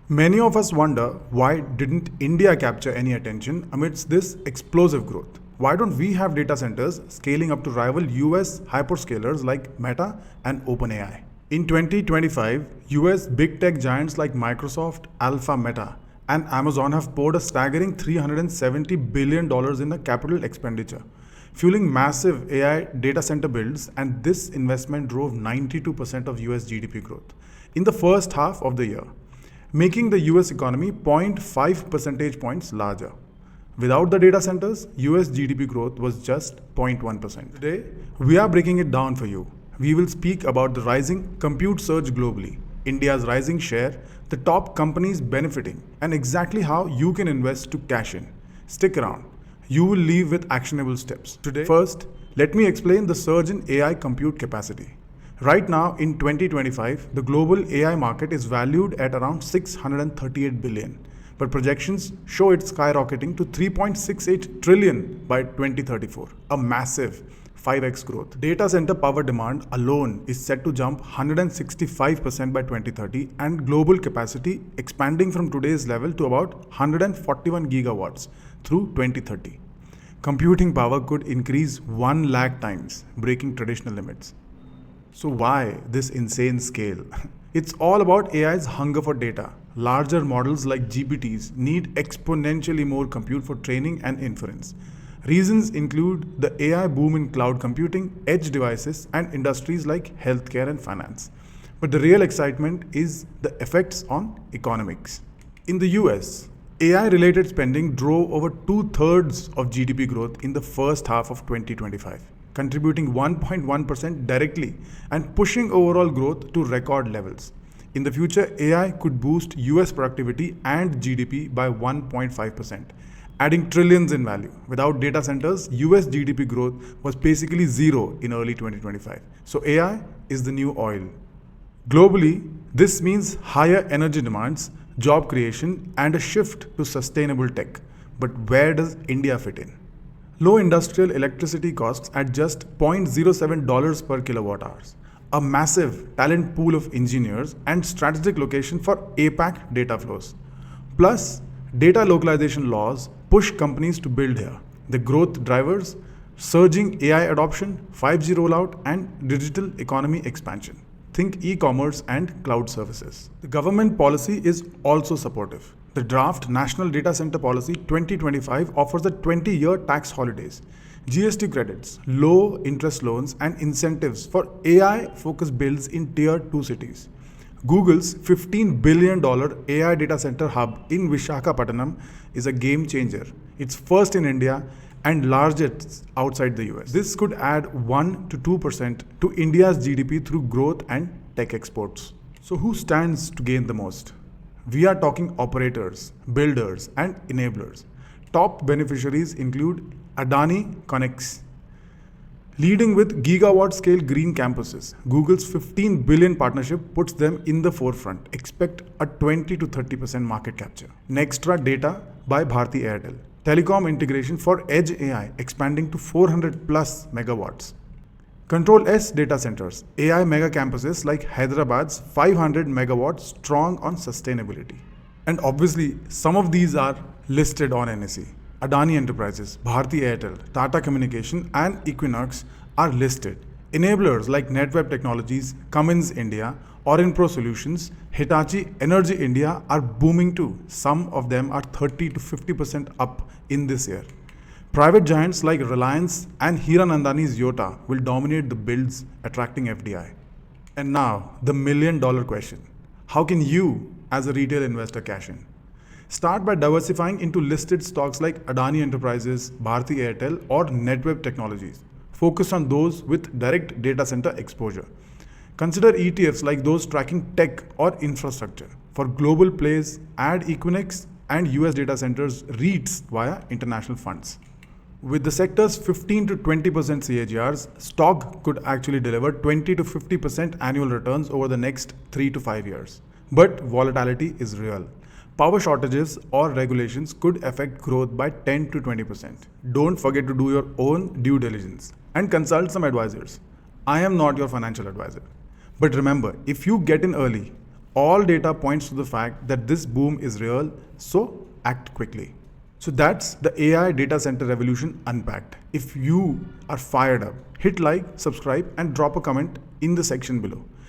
Many of us wonder, why didn't India capture any attention amidst this explosive growth? Why don't we have data centers scaling up to rival US hyperscalers like Meta and OpenAI? In 2025, US big tech giants like Microsoft, Alpha Meta, and Amazon have poured a staggering $370 billion in the capital expenditure, fueling massive AI data center builds, and this investment drove 92% of US GDP growth in the first half of the year, making the US economy 0.5 percentage points larger. Without the data centers, US GDP growth was just 0.1%. Today, we are breaking it down for you. We will speak about the rising compute surge globally, India's rising share, the top companies benefiting, and exactly how you can invest to cash in. Stick around. You will leave with actionable steps. Today, first, let me explain the surge in AI compute capacity. Right now, in 2025, the global AI market is valued at around $638 billion, but projections show it skyrocketing to $3.68 trillion by 2034, a massive 5x growth. Data center power demand alone is set to jump 165% by 2030, and global capacity expanding from today's level to about 141 gigawatts through 2030. Computing power could increase 1 lakh times, breaking traditional limits. So why this insane scale? It's all about AI's hunger for data. Larger models like GPTs need exponentially more compute for training and inference. Reasons include the AI boom in cloud computing, edge devices, and industries like healthcare and finance. But the real excitement is the effects on economics. In the US, AI-related spending drove over 2/3 of GDP growth in the first half of 2025, contributing 1.1% directly and pushing overall growth to record levels. In the future, AI could boost US productivity and GDP by 1.5%. Adding trillions in value. Without data centers, US GDP growth was basically zero in early 2025. So AI is the new oil. Globally, this means higher energy demands, job creation, and a shift to sustainable tech. But where does India fit in? Low industrial electricity costs at just $0.07 per kilowatt hours. A massive talent pool of engineers and strategic location for APAC data flows. Plus, data localization laws push companies to build here. The growth drivers, surging AI adoption, 5G rollout, and digital economy expansion. Think e-commerce and cloud services. The government policy is also supportive. The draft National Data Center Policy 2025 offers a 20-year tax holidays, GST credits, low interest loans, and incentives for AI-focused builds in Tier 2 cities. Google's $15 billion AI data center hub in Visakhapatnam is a game changer. It's first in India and largest outside the US. This could add 1 to 2% to India's GDP through growth and tech exports. So who stands to gain the most? We are talking operators, builders, and enablers. Top beneficiaries include Adani, Equinix, leading with gigawatt-scale green campuses. Google's $15 billion partnership puts them in the forefront. Expect a 20 to 30% market capture. Nextra Data by Bharti Airtel. Telecom integration for edge AI expanding to 400 plus megawatts. Control S data centers, AI mega campuses like Hyderabad's 500 megawatts strong on sustainability. And obviously, some of these are listed on NSE. Adani Enterprises, Bharti Airtel, Tata Communication, and Equinix are listed. Enablers like Netweb Technologies, Cummins India, Orinpro Solutions, Hitachi Energy India are booming too. Some of them are 30 to 50% up in this year. Private giants like Reliance and Hiranandani's Yota will dominate the builds, attracting FDI. And now, the million-dollar question. How can you, as a retail investor, cash in? Start by diversifying into listed stocks like Adani Enterprises, Bharti Airtel, or Netweb Technologies. Focus on those with direct data center exposure. Consider ETFs like those tracking tech or infrastructure. For global plays, add Equinix and US data centers REITs via international funds. With the sector's 15 to 20% CAGRs, stock could actually deliver 20 to 50% annual returns over the next 3 to 5 years. But volatility is real. Power shortages or regulations could affect growth by 10 to 20%. Don't forget to do your own due diligence and consult some advisors. I am not your financial advisor. But remember, if you get in early, All data points to the fact that this boom is real, so act quickly. So that's the AI data center revolution unpacked. If you are fired up, hit like, subscribe, and drop a comment in the section below.